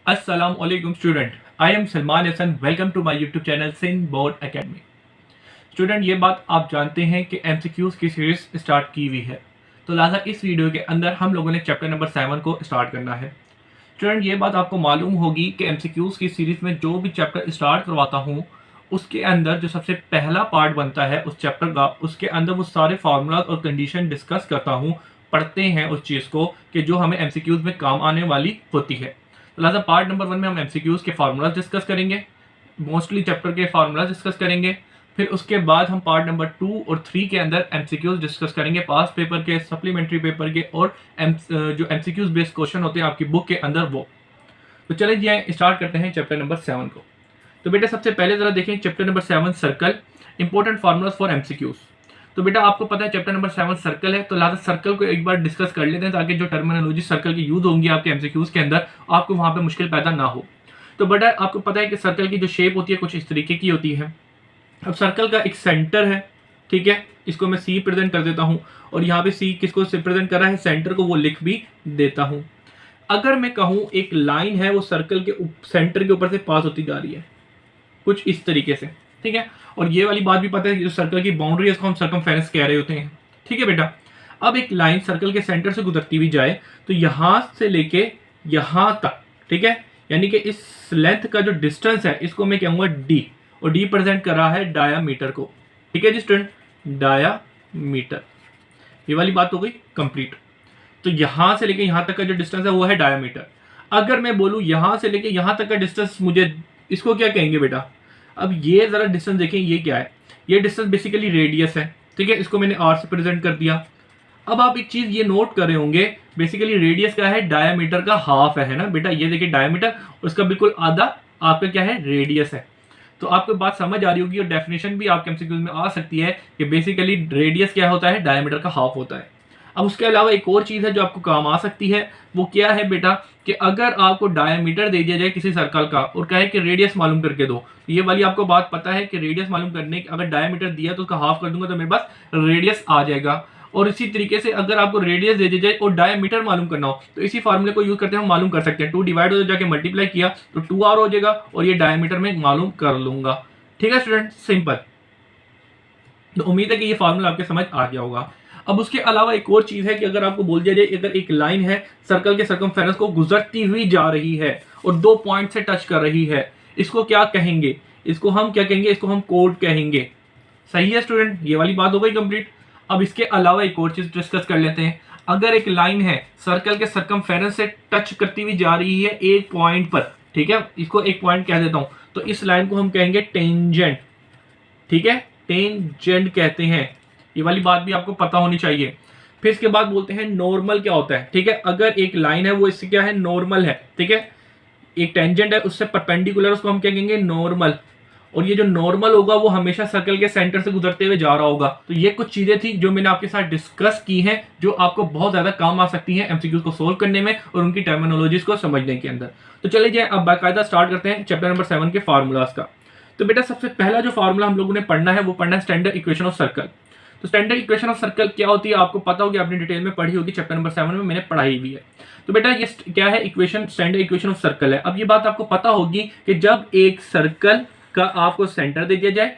अस्सलाम वालेकुम student, I am Salman Hasan. Welcome to my YouTube channel Sindh board academy. Student, ये बात आप जानते हैं कि एमसीक्यूज की सीरीज स्टार्ट की हुई है, तो लिहाजा इस वीडियो के अंदर हम लोगों ने चैप्टर नंबर 7 को स्टार्ट करना है। स्टूडेंट, ये बात आपको मालूम होगी कि एमसीक्यूज की सीरीज में जो भी चैप्टर स्टार्ट करवाता हूँ उसके अंदर जो सबसे पहला पार्ट बनता है उस चैप्टर का, उसके अंदर वो सारे फार्मूलाज और कंडीशन डिस्कस करता हूँ, पढ़ते हैं उस चीज़ को कि जो हमें एमसीक्यूज में काम आने वाली होती है। तो लिहाजा पार्ट नंबर 1 में हम एमसीक्यूज के फार्मूलाज डिस्कस करेंगे, मोस्टली चैप्टर के फार्मूलाज डिस्कस करेंगे। फिर उसके बाद हम पार्ट नंबर 2 और 3 के अंदर एमसीक्यूज डिस्कस करेंगे, पास पेपर के, सप्लीमेंट्री पेपर के और जो एमसीक्यूज बेस्ड क्वेश्चन होते हैं आपकी बुक के अंदर वो। तो चलिए जी स्टार्ट करते हैं चैप्टर नंबर 7 को। तो बेटा सबसे पहले जरा देखें chapter number 7 circle, important formulas for MCQs. तो बेटा आपको पता है चैप्टर नंबर 7 सर्कल है, तो लिहाजा सर्कल को एक बार डिस्कस कर लेते हैं ताकि जो टर्मिनोलॉजी सर्कल की यूज होंगी आपके एमसीक्यूज के अंदर आपको वहां पे मुश्किल पैदा ना हो। तो बेटा आपको पता है कि सर्कल की जो शेप होती है कुछ इस तरीके की होती है। अब सर्कल का एक सेंटर है, ठीक है, इसको मैं सी प्रेजेंट कर देता हूं और यहाँ पे सी किसको प्रेजेंट कर रहा है, सेंटर को, वो लिख भी देता हूं। अगर मैं कहूं एक लाइन है वो सर्कल के सेंटर के ऊपर से पास होती जा रही है कुछ इस तरीके से, ठीक है, और ये वाली बात भी पता है कि जो सर्कल की बाउंड्री है उसको हम सर्कमफेरेंस कह रहे होते हैं, ठीक है बेटा। अब एक लाइन सर्कल के सेंटर से गुजरती हुई जाए तो यहां से लेके यहां तक, ठीक है, यानी कि इस लेंथ का जो डिस्टेंस है इसको मैं कहूंगा डी, और डी प्रेजेंट कर रहा है डायामीटर को, ठीक है जी स्टूडेंट, डायामीटर। ये वाली बात हो गई कंप्लीट। तो यहां से लेके यहां तक का जो डिस्टेंस है वो है डायामीटर। अगर मैं बोलूं यहां से लेके यहां तक का डिस्टेंस, मुझे इसको क्या कहेंगे बेटा, अब ये जरा डिस्टेंस देखें, ये क्या है, ये डिस्टेंस बेसिकली रेडियस है, ठीक है, इसको मैंने आर से प्रेजेंट कर दिया। अब आप एक चीज ये नोट कर रहे होंगे, बेसिकली रेडियस क्या है, डायमीटर का हाफ है ना बेटा, ये देखिए डायमीटर, उसका बिल्कुल आधा आपका क्या है, रेडियस है। तो आपको बात समझ आ रही होगी और डेफिनेशन भी आपके एमसीक्यूज में आ सकती है कि बेसिकली रेडियस क्या होता है, डायमीटर का हाफ होता है। अब उसके अलावा एक और चीज है जो आपको काम आ सकती है, वो क्या है बेटा, कि अगर आपको डायमीटर दे दिया जाए किसी सर्कल का और कहे कि रेडियस मालूम करके दो, तो ये वाली आपको बात पता है कि रेडियस मालूम करने अगर डायमीटर दिया तो उसका हाफ कर दूंगा तो मेरे पास रेडियस आ जाएगा। और इसी तरीके से अगर आपको रेडियस दे दी जाए और डायमीटर मालूम करना हो तो इसी फार्मूले को यूज करते हैं, हम मालूम कर सकते हैं, 2 डिवाइड हो जाके मल्टीप्लाई किया तो 2r हो जाएगा और ये डायमीटर में मालूम कर लूंगा, ठीक है स्टूडेंट, सिंपल। तो उम्मीद है कि ये फार्मूला आपके समझ आ गया होगा। अब उसके अलावा एक और चीज है कि अगर आपको बोल दिया जाए अगर एक लाइन है सर्कल के सर्कमफेरेंस को गुजरती हुई जा रही है और 2 पॉइंट से टच कर रही है, इसको क्या कहेंगे, इसको हम क्या कहेंगे, इसको हम कोड कहेंगे। सही है स्टूडेंट, ये वाली बात हो गई कंप्लीट। अब इसके अलावा एक और चीज डिस्कस कर लेते हैं। अगर एक लाइन है सर्कल के सर्कमफेरेंस से टच करती हुई जा रही है एक पॉइंट पर, ठीक है, इसको एक पॉइंट कह देता हूं, तो इस लाइन को हम कहेंगे टेंजेंट, ठीक है, टेंजेंट कहते हैं। ये वाली बात भी आपको पता होनी चाहिए। फिर इसके बाद बोलते हैं नॉर्मल क्या होता है, ठीक है, अगर एक लाइन है वो इससे क्या है, नॉर्मल है, ठीक है, एक टेंजेंट है उससे परपेंडिकुलर, उसको हम क्या कहेंगे, नॉर्मल। और ये जो नॉर्मल होगा वो हमेशा सर्कल के सेंटर से गुजरते हुए जा रहा होगा। तो ये कुछ चीजें थी जो मैंने आपके साथ डिस्कस की हैं जो आपको बहुत ज्यादा काम आ सकती हैं एमसीक्यूज को सोल्व करने में और उनकी टर्मिनोलॉजीज को समझने के अंदर। तो चलिए जाए अब बाकायदा स्टार्ट करते हैं चैप्टर नंबर 7 के फार्मूलाज का। तो बेटा सबसे पहला जो फार्मूला हम लोगों ने पढ़ना है वो पढ़ना है स्टैंडर्ड इक्वेशन ऑफ सर्कल। तो स्टैंडर्ड इक्वेशन ऑफ सर्कल क्या होती है आपको पता होगी, आपने डिटेल में पढ़ी होगी, चैप्टर नंबर 7 में मैंने पढ़ाई हुई है। तो बेटा ये क्या है, equation, standard equation of circle है। अब ये बात आपको पता होगी कि जब एक सर्कल का आपको सेंटर दे दिया जाए,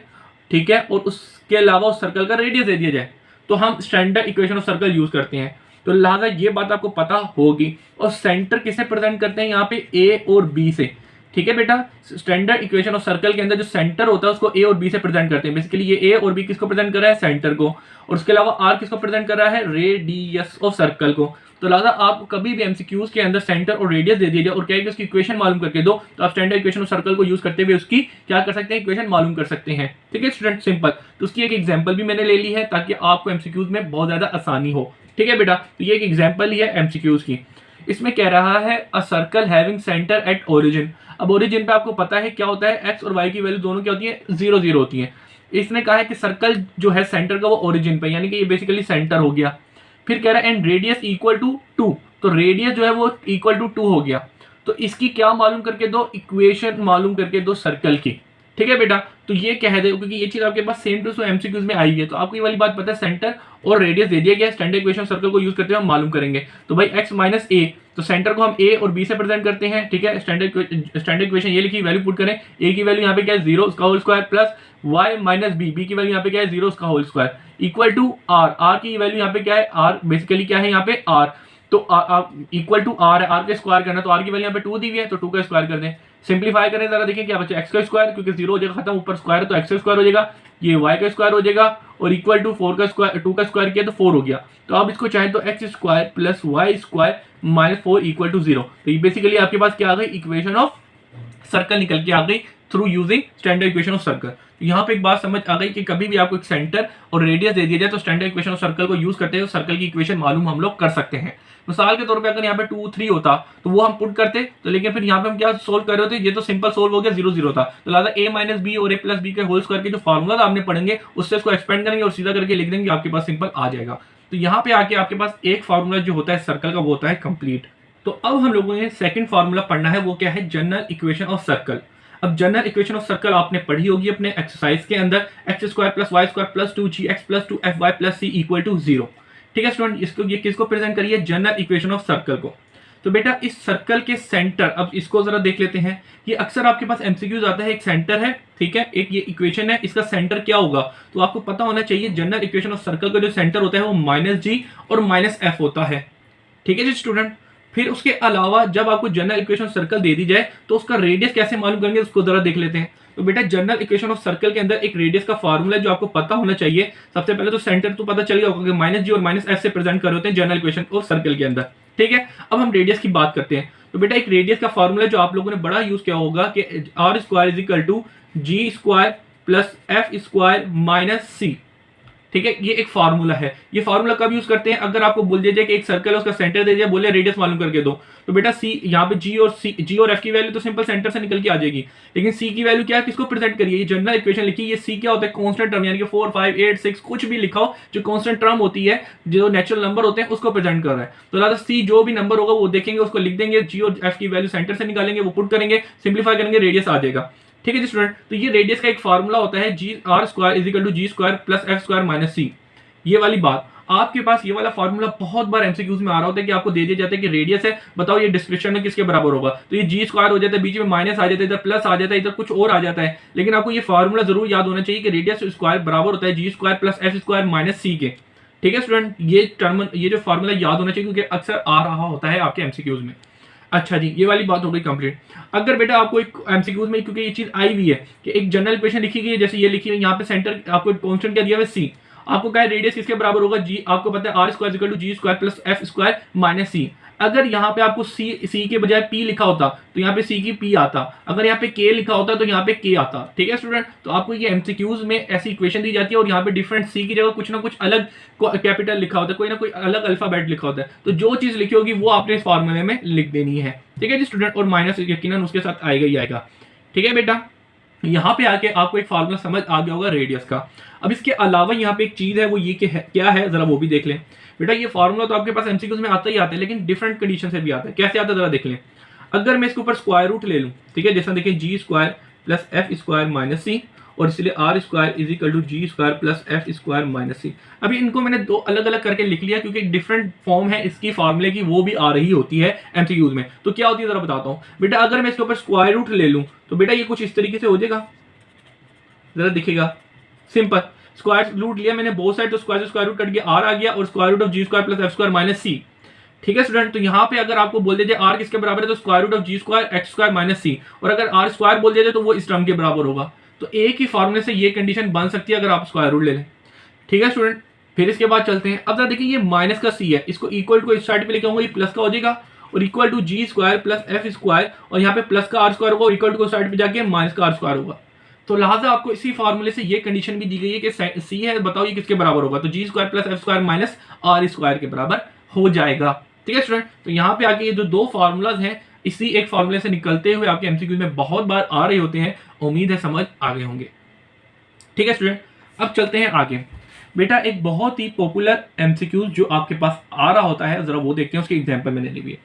ठीक है, और उसके अलावा उस सर्कल का रेडियस दे दिया जाए तो हम standard equation of circle use करते हैं। तो लिहाजा ये बात आपको पता होगी। और सेंटर किसे प्रेजेंट करते हैं यहाँ पे, ए और बी से, ठीक है बेटा। स्टैंडर्ड इक्वेशन ऑफ सर्कल के अंदर जो सेंटर होता है उसको ए और बी से प्रेजेंट करते हैं। बेसिकली ये ए और बी किसको प्रेजेंट कर रहा है, सेंटर को, और उसके अलावा आर किसको प्रेजेंट कर रहा है, रेडियस ऑफ सर्कल को। तो लिहाजा आप कभी भी एमसीक्यूज के अंदर सेंटर और रेडियस दे दिया जाए और कहें कि उसकी इक्वेशन मालूम करके दो, तो आप स्टैंडर्ड इक्वेशन ऑफ सर्कल को यूज करते हुए उसकी क्या कर सकते हैं, इक्वेशन मालूम कर सकते हैं, ठीक है स्टूडेंट, सिंपल। तो उसकी एक एग्जांपल भी मैंने ले ली है ताकि आपको एमसीक्यूज में बहुत ज्यादा आसानी हो, ठीक है बेटा। तो ये एक एग्जांपल ही है एमसीक्यूज की। इसमें कह रहा है a circle having centre at origin. अब ओरिजिन पे आपको पता है क्या होता है, एक्स और वाई की वैल्यू दोनों क्या होती है, 0 0 होती है। इसने कहा है कि सर्कल जो है सेंटर का वो ओरिजिन पे, यानी कि ये बेसिकली सेंटर हो गया। फिर कह रहा है एंड रेडियस इक्वल टू 2, तो रेडियस जो है वो इक्वल टू 2 हो गया। तो इसकी क्या मालूम करके दो, इक्वेशन मालूम करके दो सर्कल की, ठीक है बेटा, तो ये कह दे क्योंकि ये चीज आपके पास सेम टू सेम एमसीक्यूज में आई है, तो आपको ये वाली बात पता है, सेंटर और रेडियस दे दिया गया है, स्टैंडर्ड इक्वेशन सर्कल को यूज करते हुए हम मालूम करेंगे। तो भाई x माइनस ए, तो सेंटर को हम a और b से प्रेजेंट करते हैं, ठीक है। स्टैंडर्ड इक्वेशन ये लिखी, वैल्यू पुट करें, a की वैल्यू यहाँ पे क्या है 0 उसका whole square plus y minus b की वैल्यू यहाँ पे क्या है 0 उसका whole square equal to r की वैल्यू यहाँ पे क्या है r, बेसिकली क्या है यहाँ पे r, तो इक्वल टू r है, r का स्क्वायर करना, तो r की वैल्यू यहाँ पे 2 दी हुई है, तो 2 का स्क्वायर कर दें। सिंपलीफाई करें जरा, देखिए क्या बचा, x का स्क्वायर, क्योंकि 0 हो जाएगा खत्म, ऊपर स्क्वायर है तो x का स्क्वायर हो जाएगा, ये y का स्क्वायर हो जाएगा, और इक्वल टू 4 का स्क्वायर, 2 का स्क्वायर किया तो 4 हो गया। तो आप इसको चाहें तो x square plus y square minus 4 equal to 0, तो ये बेसिकली आपके पास क्या आ गई, इक्वेशन ऑफ सर्कल निकल के आ गई through using standard equation of circle. तो यहाँ पे एक बात समझ आ गई कि कभी भी आपको एक सेंटर और रेडियस दे दिया जाए तो स्टैंडर्ड इक्वेशन ऑफ सर्कल को यूज करते हैं, सर्कल की इक्वेशन मालूम हम लोग कर सकते हैं। मिसाल के तौर पे अगर यहाँ पे 2 3 होता तो वो हम पुट करते, तो लेकिन फिर यहाँ पे हम क्या सोल्व कर रहे होते, ये तो सिंपल सोल्व हो गया, 0 0 था, तो लिहाजा a माइनस बी और a प्लस बी के होल स्क्वायर के जो फॉर्मूला आपने पढ़ेंगे उससे इसको एक्सपेंड करेंगे और सीधा करके लिख देंगे, आपके पास सिंपल आ जाएगा। तो यहाँ पे आके आपके पास एक फॉर्मूला जो होता है सर्कल का वो होता है कंप्लीट। तो अब हम लोगों ने सेकंड फॉर्मूला पढ़ना है, वो क्या है, जनरल इक्वेशन ऑफ सर्कल। अब जनरल इक्वेशन ऑफ सर्कल आपने पढ़ी होगी अपने एक्सरसाइज के अंदर, x square plus Y square plus 2gx plus 2fy plus c equal to 0। ठीक है स्टूडेंट, इसको ये किसको प्रेजेंट करिए, जनरल इक्वेशन ऑफ सर्कल को। तो बेटा इस सर्कल के सेंटर, अब इसको जरा देख लेते हैं, ये अक्सर आपके पास एमसीक्यूज आता है, एक सेंटर है, ठीक है, एक ये इक्वेशन है, इसका सेंटर क्या होगा, तो आपको पता होना चाहिए जनरल इक्वेशन ऑफ सर्कल का जो सेंटर होता है वो -g और -f होता है। ठीक है जी स्टूडेंट, फिर उसके अलावा जब आपको जनरल इक्वेशन ऑफ सर्कल दे दी जाए तो उसका रेडियस कैसे मालूम करेंगे उसको जरा देख लेते हैं। तो बेटा जनरल इक्वेशन ऑफ सर्कल के अंदर एक रेडियस का फार्मूला जो आपको पता होना चाहिए। सबसे पहले तो सेंटर तो पता चल गया होगा कि -g और -f से प्रेजेंट कर रहे होते हैं जनरल इक्वेशन ऑफ सर्कल के अंदर, ठीक है। अब हम रेडियस की बात करते हैं। तो बेटा एक रेडियस का फार्मूला जो आप लोगों ने बड़ा यूज किया होगा कि r square is equal to g square plus f square minus c, ठीक है, ये एक फार्मूला है। ये फार्मूला कब यूज करते हैं, अगर आपको बोल दिया जाए कि एक सर्कल है उसका सेंटर दे दिया, बोले रेडियस मालूम करके दो, तो बेटा सी यहाँ पे जी और एफ की वैल्यू तो सिंपल सेंटर से निकल के आ जाएगी, लेकिन सी की वैल्यू क्या है, किसको प्रेजेंट करिए, ये जनरल इक्वेशन लिखी, ये सी क्या होता है, कांस्टेंट टर्म, यानी कि 4 5 8 6 कुछ भी लिखा हो, जो कांस्टेंट टर्म होती है, जो नेचुरल नंबर होते हैं उसको प्रेजेंट कर रहा है। तो लिहाजा सी जो भी नंबर होगा वो देखेंगे, उसको लिख देंगे, जी और एफ की वैल्यू सेंटर से निकालेंगे, वो पुट करेंगे, सिंप्लीफाई करेंगे, रेडियस आ जाएगा। ठीक है जी स्टूडेंट, तो ये रेडियस का एक फार्मूला होता है, जी R square is equal to ji square plus F square minus C. ये वाली बात आपके पास, ये वाला फार्मूला बहुत बार एमसीक्यूज में आ रहा होता है कि आपको दे दिया जाता है कि रेडियस है, बताओ ये डिस्क्रिप्शन में किसके बराबर होगा, तो ये जी स्क्वायर हो जाता है, बीच में माइनस आ जाता है, इधर प्लस आ जाता है, इधर कुछ और आ जाता है, लेकिन आपको ये फार्मूला जरूर याद होना चाहिए कि रेडियस स्क्वायर बराबर होता है G square plus F square minus C के। ठीक है स्टूडेंट, ये टर्म, ये जो फार्मूला याद होना चाहिए क्योंकि अक्सर आ रहा होता है आपके एमसीक्यूज में। अच्छा जी, ये वाली बात हो गई कंप्लीट। अगर बेटा आपको एक एमसीक्यूज में, क्योंकि ये चीज आई हुई है कि एक जनरल इक्वेशन लिखी गई है, जैसे ये लिखी है, यहाँ पे सेंटर आपको कांस्टेंट क्या दिया हुआ है सी, आपको क्या है रेडियस किसके बराबर होगा, जी, आपको पता है R square equal to ji square plus F square minus C. अगर यहाँ पे आपको सी के बजाय पी लिखा होता तो यहाँ पे सी की पी आता, अगर यहाँ पे के लिखा होता तो यहाँ पे के आता। ठीक है स्टूडेंट, तो आपको ये एमसीक्यूज में ऐसी इक्वेशन दी जाती है और यहाँ पे डिफरेंट सी की जगह कुछ ना कुछ अलग कैपिटल लिखा होता है, कोई ना कोई अलग अल्फाबेट लिखा होता है, तो जो चीज लिखी होगी वो आपने इस फॉर्मूले में लिख देनी है। ठीक है जी स्टूडेंट, और माइनस यकीनन उसके साथ आएगा ही आएगा। ठीक है बेटा, यहाँ पे आके आपको एक फार्मूला समझ आ गया होगा रेडियस का। अब इसके अलावा यहाँ पे एक चीज है, वो ये क्या है, जरा वो भी देख लें। बेटा ये फार्मूला तो आपके पास एमसीक्यूज में आता ही आता है, लेकिन डिफरेंट कंडीशन से भी आता है। कैसे आता है जरा देख लें। अगर मैं इसके ऊपर स्क्वायर रूट ले लूँ, ठीक है, जैसा देखिए G square plus F square minus C, और इसलिए R square is equal to ji square plus F square minus C. अभी इनको मैंने दो अलग अलग करके लिख लिया क्योंकि डिफरेंट फॉर्म है इसकी फार्मूले की, वो भी आ रही होती है एमसीक्यूज में। तो क्या होती है जरा बताता हूँ बेटा। अगर मैं इसके ऊपर स्क्वायर रूट ले लूँ तो बेटा ये कुछ इस तरीके से हो जाएगा, जरा दिखेगा सिंपल। स्क्वायर रूट लिया मैंने बोथ साइड, तो स्क्वायर से स्क्वायर रूट कट गया, आर आ गया, और square root of G square plus F square minus C. ठीक है स्टूडेंट, तो यहाँ पे अगर आपको बोल दीजिए आर किसके बराबर है, तो square root of G square X square minus C, और अगर आर स्क्वायर बोल दिया जाए तो वो इस टर्म के बराबर होगा। तो एक ही फॉर्मूले से ये कंडीशन बन सकती है अगर आप स्क्वायर रूट ले लें। ठीक है स्टूडेंट, फिर इसके बाद चलते हैं। अब जरा देखिए ये माइनस का सी है, इसको इक्वल को इस साइड पे लेके आऊंगा, ये प्लस का हो जाएगा, और equal to ji square plus F square, और यहाँ पे प्लस का आर स्क्वायर होगा, और इक्वल टू साइड पे जाके माइनस का आर स्क्वायर होगा। तो लिहाजा आपको इसी फार्मूले से ये कंडीशन भी दी गई है कि सी है, बताओ ये किसके बराबर होगा, तो G square plus F square minus R square के बराबर हो जाएगा। ठीक है स्टूडेंट, तो यहाँ पे आके ये जो दो फार्मूलाज हैं इसी एक फार्मूले से निकलते हुए आपके एमसीक्यूज में बहुत बार आ रहे होते हैं। उम्मीद है समझ आ गए होंगे। ठीक है स्टूडेंट, अब चलते हैं आगे। बेटा एक बहुत ही पॉपुलर एमसीक्यूज जो आपके पास आ रहा होता है, जरा वो देखते हैं, उसकी एग्जाम्पल मैंने ली हुई है,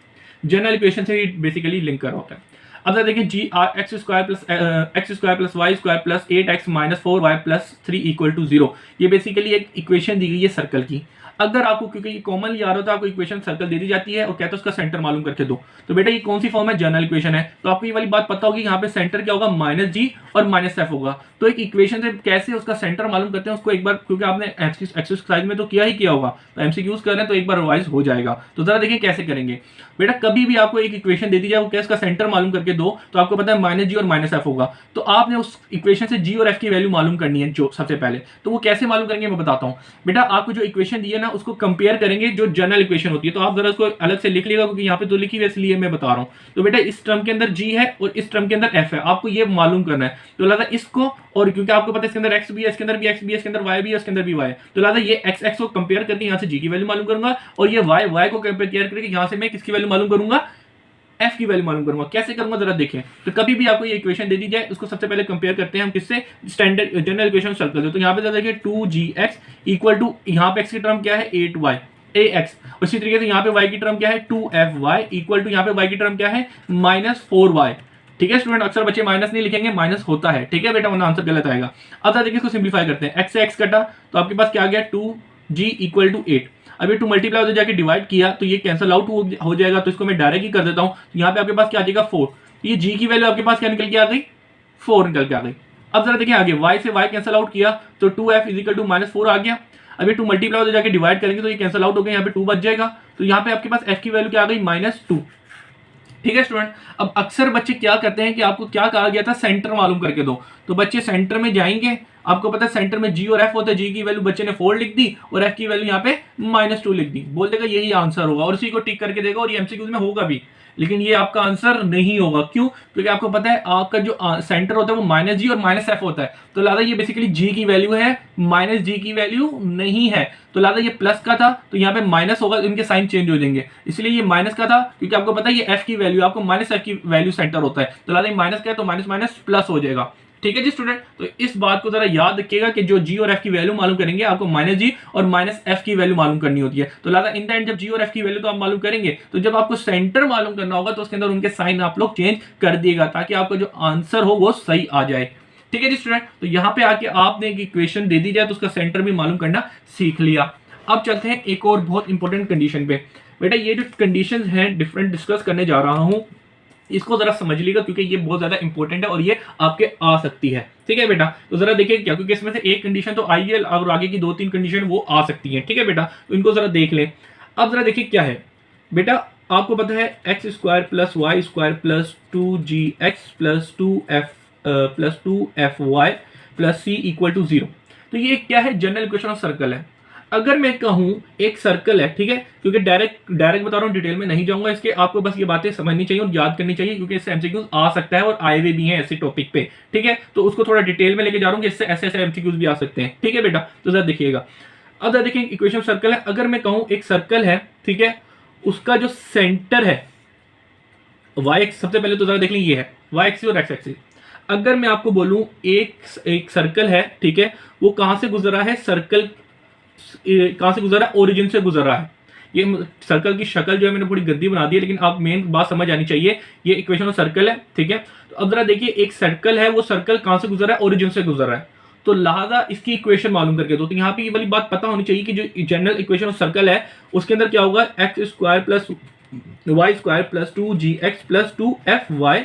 जनरल इक्वेशन से ही बेसिकली लिंक कर रहा होता है। अब देखिए जी आर X square plus Y square plus 8x minus 4y plus 3 equal to 0, ये बेसिकली एक इक्वेशन दी गई है सर्कल की। अगर आपको, क्योंकि ये कॉमनली आ रहा था, आपको इक्वेशन सर्कल दे दी जाती है और कहते हैं उसका सेंटर मालूम करके दो, तो बेटा ये कौन सी फॉर्म है, जनरल इक्वेशन है। तो आपको ये वाली बात पता होगी, यहाँ पे सेंटर क्या होगा, माइनस जी और माइनस एफ होगा। तो एक इक्वेशन से कैसे उसका सेंटर मालूम करते हैं उसको एक बार, क्योंकि आपने एक्सरसाइज में तो किया ही किया होगा, तो एमसीक्यूज कर रहे हैं तो एक बार रिवाइज हो जाएगा। तो जरा देखिए कैसे करेंगे। बेटा कभी भी आपको एक इक्वेशन दे दी जाए, वो क्या इसका सेंटर मालूम करके दो, तो आपको पता है माइनस जी और माइनस एफ होगा। तो आपने उस इक्वेशन से जी और एफ की वैल्यू मालूम करनी है जो सबसे पहले। तो वो कैसे मालूम करेंगे मैं बताता हूं। बेटा आपको जो इक्वेशन दी है ना, उसको कंपेयर करेंगे जो जनरल इक्वेशन होती है। तो आप जरा उसको अलग से लिख लीजिएगा, क्योंकि यहाँ पे तो लिखी हुई इसलिए मैं बता रहा हूँ। तो बेटा इस टर्म के अंदर जी है और इस टर्म के अंदर एफ है, आपको ये मालूम करना है। तो लिहाजा इसको, और क्योंकि आपको पता है इसके अंदर एक्स भी है, इसके अंदर भी एक्स भी है, इसके अंदर वाई भी है, इसके अंदर भी वाई है, तो लिहाजा ये एक्स एक्स को कंपेयर करके यहाँ से जी की वैल्यू मालूम करूंगा, और ये वाई वाई को कंपेयर करके यहाँ से मैं किसकी वैल्यू मालूम करूंगा, एफ की वैल्यू मालूम करूंगा। कैसे करूंगा जरा देखें। तो कभी भी आपको ये इक्वेशन दे दी जाए, उसको सबसे पहले कंपेयर करते हैं हम किससे, स्टैंडर्ड जनरल इक्वेशन सॉल्व करते हैं। तो यहाँ पे देखिए 2gx इक्वल टू, यहाँ पे x की टर्म क्या है 8y ax, उसी तरीके से यहाँ पे y की टर्म क्या है 2fy इक्वल टू, यहाँ पे y की टर्म क्या है -4y। ठीक है स्टूडेंट, अक्सर बच्चे माइनस नहीं लिखेंगे, माइनस होता है, ठीक है बेटा, वरना आंसर गलत आएगा। अब देखिए इसको सिंप्लीफाई करते हैं, x से x कटा तो आपके पास क्या आ गया 2g इक्वल टू 8। अब ये 2 मल्टीप्लाई हो जाके डिवाइड किया तो ये कैंसिल आउट हो जाएगा, तो इसको मैं डायरेक्ट ही कर देता हूं। तो यहाँ पे आपके पास क्या आ जाएगा 4, ये g की वैल्यू आपके पास क्या निकल के आ गई 4 निकल के आ गई। अब जरा देखिए आगे, y से y कैंसिल आउट किया तो 2f इज इक्वल टू -4 आ गया। अब ये 2 मल्टीप्लाई हो जाके डिवाइड करेंगे तो ये कैंसिल आउट हो गया, यहाँ पे 2 बच जाएगा। तो यहाँ पे आपके पास f की वैल्यू क्या आ गई -2। ठीक है स्टूडेंट, अब अक्सर बच्चे क्या करते हैं कि आपको क्या कहा गया था, सेंटर मालूम करके दो। तो बच्चे सेंटर में जाएंगे, आपको पता है सेंटर में जी और एफ होता है, जी की वैल्यू बच्चे ने 4 लिख दी और एफ की वैल्यू यहाँ पे -2 लिख दी, बोल देगा यही आंसर होगा और इसी को टिक करके देगा, और ये एमसीक्यूज में होगा भी। लेकिन ये आपका आंसर नहीं होगा, क्यों, क्योंकि आपको पता है आपका जो सेंटर होता है वो -g और -f होता है। तो लिहाजा ये बेसिकली g की वैल्यू है, -g की वैल्यू नहीं है। तो लिहाजा ये प्लस का था तो यहाँ पे माइनस होगा, इनके साइन चेंज हो जाएंगे, इसलिए ये माइनस का था, क्योंकि आपको पता है ये f की वैल्यू, आपको -f की वैल्यू सेंटर होता है। तो लिहाजा ये माइनस का है तो माइनस माइनस प्लस हो जाएगा। ठीक है जी स्टूडेंट, तो इस बात को जरा याद रखिएगा कि जो जी और एफ की वैल्यू मालूम करेंगे, आपको -g और -f की वैल्यू मालूम करनी होती है। तो लिहाजा इन द एंड जब जी और एफ की वैल्यू तो आप मालूम करेंगे, तो जब आपको सेंटर मालूम करना होगा तो उसके अंदर उनके साइन आप लोग चेंज कर दिएगा, ताकि आपका जो आंसर हो वो सही आ जाए। ठीक है जी स्टूडेंट, तो यहाँ पे आके आपने एक इक्वेशन दे दी जाए तो उसका सेंटर भी मालूम करना सीख लिया। अब चलते हैं एक और बहुत इंपॉर्टेंट कंडीशन पे। बेटा ये जो कंडीशन है डिफरेंट डिस्कस करने जा रहा हूं, इसको जरा समझ लीजिएगा, क्योंकि ये बहुत ज्यादा इंपॉर्टेंट है और ये आपके आ सकती है। ठीक है बेटा, तो जरा देखिए क्या, क्योंकि इसमें से एक कंडीशन तो आई है और आगे की 2-3 कंडीशन वो आ सकती है। ठीक है बेटा, तो इनको जरा देख लें। अब जरा देखिए क्या है बेटा, आपको पता है x square plus Y square plus 2gx plus 2fy plus c equal to 0। तो ये क्या है, जनरल इक्वेशन ऑफ सर्कल है। अगर मैं कहूं एक सर्कल है, ठीक है, क्योंकि डायरेक्ट बता रहा हूं, डिटेल में नहीं जाऊंगा इसके, आपको बस ये बातें समझनी चाहिए और याद करनी चाहिए, क्योंकि इससे एमसीक्यूज आ सकता है और आए हुए भी हैं ऐसे टॉपिक पे। ठीक है, तो उसको थोड़ा डिटेल में लेके जा रहा हूं कि इससे ऐसे ऐसे एमसीक्यूज भी आ सकते हैं। ठीक है बेटा, तो जरा देखिएगा। अब जरा देखिए इक्वेशन सर्कल है, अगर मैं कहूं एक सर्कल है, ठीक है, उसका जो सेंटर है वाई एक्स, सबसे पहले तो जरा देख लें ये है वाई एक्सिस और एक्स एक्सिस। अगर मैं आपको बोलूं एक सर्कल है, ठीक है, वो कहां से गुजरा है, सर्कल कहां से गुजरा है, ओरिजिन से गुजरा है। ये सर्कल की शक्ल जो है मैंने थोड़ी गंदी बना दी है, लेकिन आप मेन बात समझ आनी चाहिए, ये इक्वेशन ऑफ सर्कल है। ठीक है, तो अब जरा देखिए एक सर्कल है, वो सर्कल कहां से गुजरा है, ओरिजिन से गुजरा है। तो लिहाजा इसकी इक्वेशन मालूम करके दो। तो यहाँ पे ये वाली बात पता होनी चाहिए कि जो जनरल इक्वेशन ऑफ सर्कल है उसके अंदर क्या होगा, x square plus Y square plus 2gx plus 2fy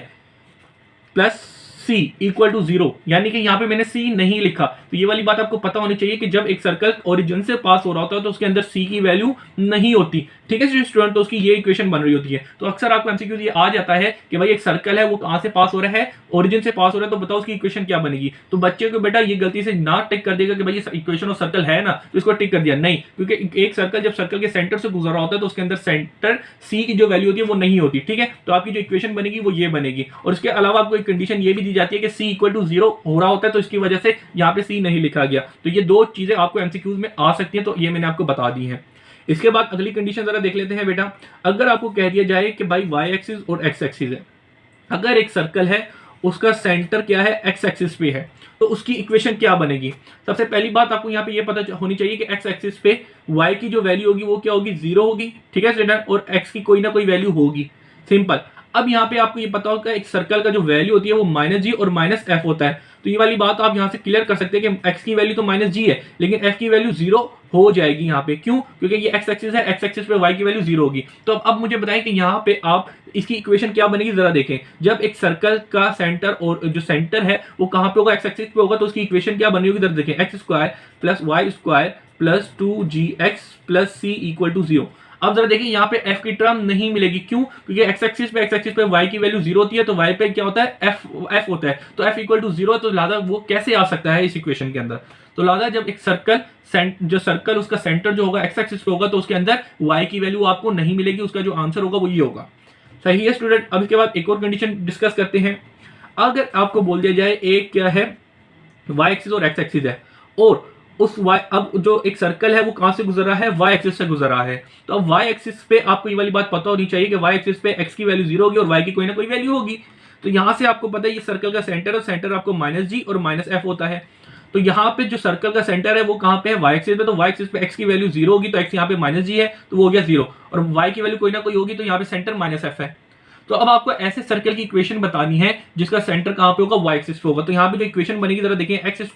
plus c equal to 0, यानी कि यहाँ पे मैंने c नहीं लिखा। तो ये वाली बात आपको पता होनी चाहिए कि जब एक सर्कल ओरिजिन से पास हो रहा होता है तो उसके अंदर c की वैल्यू नहीं होती। ठीक है स्टूडेंट, तो उसकी ये इक्वेशन बन रही होती है। तो अक्सर आपको एमसीक्यू ये आ जाता है कि भाई एक सर्कल है, वो कहां से पास हो रहा है, ओरिजिन से पास हो रहा है, तो बताओ उसकी इक्वेशन क्या बनेगी। तो बच्चे को बेटा ये गलती से ना टिक कर देगा कि भाई ये इक्वेशन ऑफ सर्कल है ना, तो इसको टिक कर दिया, नहीं, क्योंकि एक सर्कल जब सर्कल के सेंटर से गुजर रहा होता है तो उसके अंदर सेंटर c की जो वैल्यू होती है वो नहीं होती। ठीक है, तो आपकी जो इक्वेशन बनेगी वो ये बनेगी। और उसके अलावा आपको एक कंडीशन ये भी दी जाती है कि c इक्वल टू 0 हो रहा होता है, तो इसकी वजह से यहाँ पे c नहीं लिखा गया। तो ये दो चीजें आपको एमसीक्यूज में आ सकती है, तो ये मैंने आपको बता दी है। इसके बाद अगली कंडीशन जरा देख लेते हैं बेटा। अगर आपको कह दिया जाए कि भाई y एक्सिस और x एक्सिस है, अगर एक सर्कल है उसका सेंटर क्या है, x एक्सिस पे है, तो उसकी इक्वेशन क्या बनेगी। सबसे पहली बात आपको यहाँ पे ये पता होनी चाहिए कि x एक्सिस पे y की जो वैल्यू होगी वो क्या होगी, 0 होगी। ठीक है स्टूडेंट, और x की कोई ना कोई वैल्यू होगी, सिंपल। अब यहाँ पे आपको ये पता होगा एक सर्कल का जो वैल्यू होती है वो -g और -f होता है। तो ये वाली बात आप यहाँ से क्लियर कर सकते हैं कि x की वैल्यू तो -g है, लेकिन f की वैल्यू 0 हो जाएगी यहाँ पे। क्यों? क्योंकि ये x एक्सिस है, x एक्सिस पे y की वैल्यू 0 होगी। तो अब मुझे बताएं कि यहाँ पे आप इसकी इक्वेशन क्या बनेगी, जरा देखें। जब एक सर्कल का सेंटर और जो सेंटर है वो कहाँ पे होगा, x एक्सिस पे होगा, तो उसकी इक्वेशन क्या बनेगी, जरा देखें। x² + y² + 2gx + c = 0। अब जरा देखिए यहाँ पे f की टर्म नहीं मिलेगी। क्यों? क्योंकि x एक्सिस पे y की वैल्यू 0 होती है, तो y पे क्या होता है, f होता है। तो f = 0, तो लिहाजा वो कैसे आ सकता है इस इक्वेशन के अंदर। तो लिहाजा जब एक सर्कल उसका सेंटर जो होगा x एक्सिस पे होगा, तो उसके अंदर y की वैल्यू आपको नहीं मिलेगी। उसका जो आंसर होगा वो ये होगा। सही है स्टूडेंट। अब इसके बाद एक और कंडीशन डिस्कस करते हैं। अगर आपको बोल दिया जाए एक क्या है, y एक्सिस और x एक्सिस है, और उस y, अब जो एक सर्कल है वो कहां से गुजर रहा है, y एक्सिस से गुजर रहा है। तो अब y एक्सिस पे आपको ये वाली बात पता होनी चाहिए कि y एक्सिस पे x की वैल्यू 0 होगी और y की कोई ना कोई वैल्यू होगी। तो यहां से आपको पता है ये सर्कल का सेंटर है, सेंटर आपको -g और -f होता है। तो यहाँ पे जो सर्कल का सेंटर है वो कहां पे है, y एक्सिस पे। तो y एक्सिस पे x की वैल्यू 0 होगी, तो x यहाँ पे -g है, तो वो हो गया 0, और y की वैल्यू कोई ना कोई होगी, तो यहाँ पे सेंटर -f है। तो अब आपको ऐसे सर्कल की इक्वेशन बतानी है जिसका सेंटर कहां पे होगा, y एक्सिस पे होगा। तो यहाँ पे जो इक्वेशन बनेगी जरा देखें, x²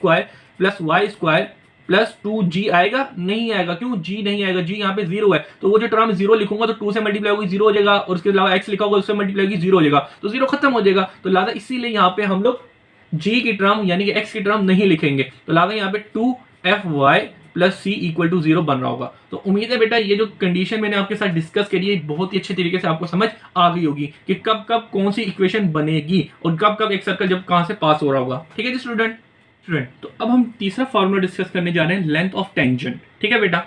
+ y² + 2g आएगा, नहीं आएगा। क्यों? g नहीं आएगा, g यहाँ पे 0 है। तो वो जो टर्म 0 लिखूंगा तो 2 से मल्टीप्लाई होगी 0 हो जाएगा, और उसके अलावा x लिखा होगा उससे मल्टीप्लाई होगी 0 हो जाएगा, तो 0 खत्म हो जाएगा। तो लिहाजा इसीलिए यहाँ पे हम लोग g की टर्म यानी कि x की टर्म नहीं लिखेंगे। तो लिहाजा यहाँ पे 2fy + c = 0 बन रहा होगा। तो उम्मीद है बेटा ये जो कंडीशन मैंने आपके साथ डिस्कस करी है बहुत ही अच्छे तरीके से आपको समझ आ गई होगी कि कब कब कौन सी इक्वेशन बनेगी और कब कब एक सर्कल जब कहां से पास हो रहा होगा। ठीक है जी स्टूडेंट। तो अब हम तीसरा फॉर्मूला डिस्कस करने जा रहे हैं, लेंथ ऑफ टेंजेंट। ठीक है बेटा।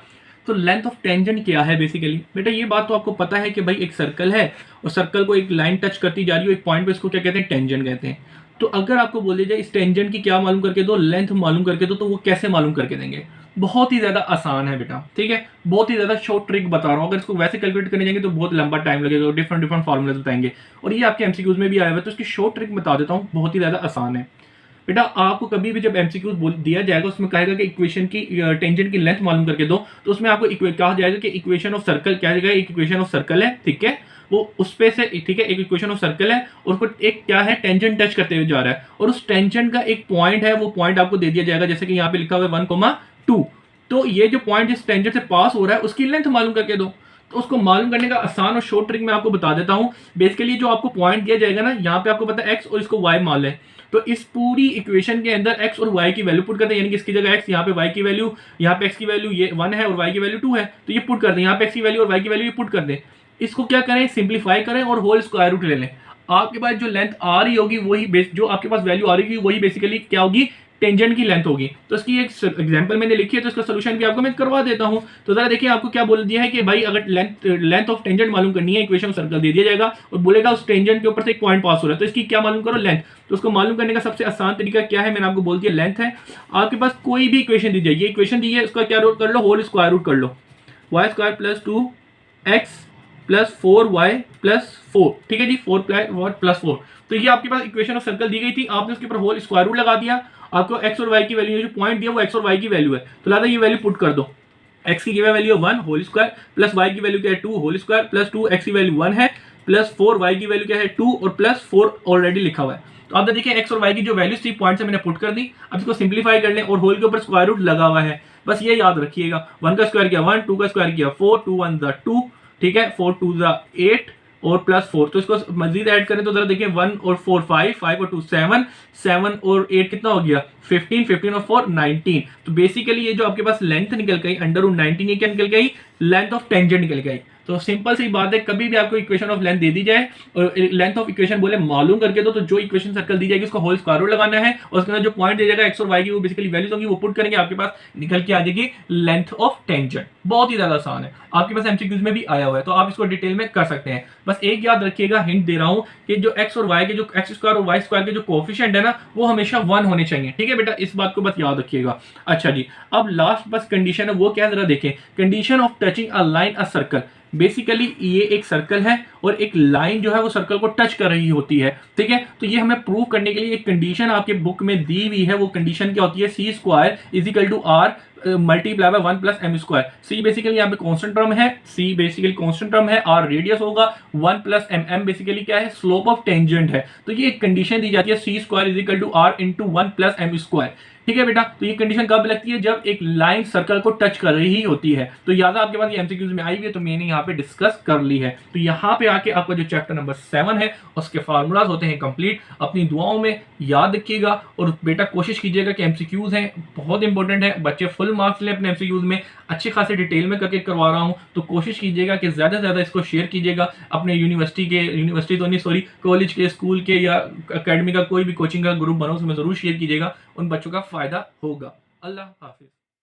तो लेंथ ऑफ टेंजेंट क्या है बेसिकली बेटा, ये बात तो आपको पता है कि भाई एक सर्कल है और सर्कल को एक लाइन टच करती जा रही है एक पॉइंट पे, इसको क्या कहते हैं, टेंजेंट कहते हैं। तो अगर आपको बोल दिया जाए इस टेंजेंट की क्या मालूम करके दो, लेंथ मालूम करके दो, तो वो कैसे मालूम करके देंगे। बहुत ही ज्यादा आसान है बेटा। ठीक है, बहुत ही ज्यादा शॉर्ट ट्रिक बता रहा हूँ। अगर इसको वैसे कैलकुलेट करने जाएंगे तो बहुत लंबा टाइम लगेगा, डिफरेंट फार्मूले बताएंगे, और ये आपके एमसीक्यूज में भी आया हुआ है। तो इसकी शॉर्ट ट्रिक बता देता हूँ, बहुत ही ज्यादा आसान है बेटा। आपको कभी भी जब एमसीक्यूज दिया जाएगा उसमें कहेगा कि इक्वेशन की टेंजेंट की लेंथ मालूम करके दो, तो उसमें आपको कहा जाएगा कि इक्वेशन ऑफ सर्कल क्या जाएगा, एक इक्वेशन ऑफ सर्कल है, ठीक है, वो उस पे से, ठीक है, एक इक्वेशन ऑफ सर्कल है और उसको एक क्या है, टेंजेंट टच करते हुए जा रहा है, और उस टेंजेंट का एक पॉइंट है, वो पॉइंट आपको दे दिया जाएगा, जैसे कि यहाँ पे लिखा हुआ है 1,2। तो ये जो पॉइंट जिस टेंजेंट से पास हो रहा है उसकी लेंथ मालूम करके दो। तो उसको मालूम करने का आसान और शॉर्ट ट्रिक मैं आपको बता देता हूं। बेसिकली जो आपको पॉइंट दिया जाएगा ना, यहाँ पे आपको पता है x और इसको y मान लें, तो इस पूरी इक्वेशन के अंदर x और y की वैल्यू पुट करते हैं, यानी कि इसकी जगह x, यहाँ पे y की वैल्यू, यहाँ पे x की वैल्यू ये 1 है और y की वैल्यू 2 है, तो ये पुट कर दें, यहाँ पे x की वैल्यू और y की वैल्यू ये पुट कर दें। इसको क्या करें, सिंप्लीफाई करें और होल स्क्वायर रूट ले लें। आपके पास जो लेंथ आ रही होगी वही जो आपके पास वैल्यू आ रही होगी वही बेसिकली क्या होगी, टेंजेंट की लेंथ होगी। तो इसकी एक एग्जांपल मैंने लिखी है, तो इसका सोल्यूशन भी आपको मैं करवा देता हूं। तो जरा देखिए आपको क्या बोल दिया है कि भाई अगर लेंथ ऑफ टेंजेंट मालूम करनी है, इक्वेशन सर्कल दे दिया जाएगा और बोलेगा उस टेंजेंट के ऊपर से एक पॉइंट पास हो रहा है, तो इसकी क्या मालूम करो, लेंथ। तो उसको मालूम करने का सबसे आसान तरीका क्या है, मैंने आपको बोल दिया लेंथ है। आपके पास कोई भी इक्वेशन दी जाए, ये इक्वेशन दी है, उसका क्या रूट कर लो, होल स्क्वायर रूट कर लो, y² + 2x + 4y + 4, ठीक है जी, 4 + 4। तो ये आपके पास इक्वेशन ऑफ सर्कल दी गई थी, आपने उसके ऊपर होल स्क्वायर रूट लगा दिया, आपको x और y की वैल्यू, जो पॉइंट दिया वो x और y की वैल्यू है, तो लिहाजा ये वैल्यू पुट कर दो। x की value 1 whole square plus y की वैल्यू क्या है 2 होल स्क्वायर प्लस 2 x की वैल्यू 1 है प्लस 4 y की वैल्यू क्या है 2 और प्लस 4 ऑलरेडी लिखा हुआ है। तो आप देखिए x और y की जो वैल्यूज थी पॉइंट से मैंने पुट कर दी। अब इसको सिंप्लीफाई कर लें और होल के ऊपर स्क्वायर रूट लगा हुआ है, बस ये याद रखिएगा। 1 का स्क्वायर किया 1, 2 का स्क्वायर किया 4, 2 1 2, ठीक है, 4 2 8 और प्लस 4। तो इसको मजीद ऐड करें तो जरा देखिए 1 और 4 5, 5 और 2 7, 7 और 8 कितना हो गया 15, 15 और 4 19। तो बेसिकली ये जो आपके पास लेंथ निकल गई √19, ये क्या निकल गई, लेंथ ऑफ टेंजेंट निकल गई। तो सिंपल सी बात है, कभी भी आपको इक्वेशन ऑफ लेंथ दे दी जाए और लेंथ ऑफ इक्वेशन बोले मालूम करके दो, तो जो इक्वेशन सर्कल दी जाएगी उसको होल स्क्वायर रूट लगाना है और उसके अंदर जो पॉइंट दिया जाएगा x और y की वो बेसिकली वैल्यूज होंगी, वो पुट करेंगे, आपके पास निकल के आ जाएगी लेंथ ऑफ टेंजेंट। बहुत ही ज्यादा आसान है, आपके पास एमसीक्यूज में भी आया हुआ है, तो आप इसको डिटेल में कर सकते हैं। बस एक याद रखिएगा, हिंट दे रहा हूं कि जो x और y के जो x² और y² के जो कोएफिशिएंट है ना, वो हमेशा 1 होने चाहिए, ठीक है बेटा, इस बात को बस याद रखिएगा। अच्छा जी, अब लास्ट बस कंडीशन है वो क्या है, जरा देखें। Condition of touching a line a circle. Basically ये एक सर्कल है और एक लाइन जो है वो सर्कल को टच कर रही होती है, ठीक है। तो ये हमें प्रूव करने के लिए एक कंडीशन आपके बुक में दी हुई है। वो कंडीशन क्या होती है, C square is equal to R multiply by 1 plus M square. C basically यहाँ पे कांस्टेंट टर्म है, सी बेसिकली कांस्टेंट टर्म है, आर रेडियस होगा, 1 प्लस एम, एम बेसिकली क्या है, स्लोप ऑफ टेंजेंट है। तो ये एक कंडीशन दी जाती है, C square is equal to R into 1 plus M square, ठीक है बेटा। तो ये कंडीशन कब लगती है, जब एक लाइन सर्कल को टच कर रही होती है। तो याद है आपके पास ये एमसीक्यूज में आई हुई है, तो मैंने यहाँ पे डिस्कस कर ली है। तो यहाँ पे आके आपका जो चैप्टर नंबर 7 है उसके फार्मूलाज होते हैं कंप्लीट। अपनी दुआओं में याद रखिएगा और बेटा कोशिश कीजिएगा कि एमसीक्यूज हैं बहुत इंपॉर्टेंट है, बच्चे फुल मार्क्स लें अपने एमसीक्यूज में, अच्छे खासे डिटेल में करके करवा रहा हूँ। तो कोशिश कीजिएगा कि ज़्यादा से ज़्यादा इसको शेयर कीजिएगा अपने यूनिवर्सिटी तो नहीं सॉरी कॉलेज के, स्कूल के या अकेडमी का कोई भी कोचिंग का ग्रुप बनो, उसमें ज़रूर शेयर कीजिएगा, उन बच्चों का फ़ायदा होगा। अल्लाह हाफिज़।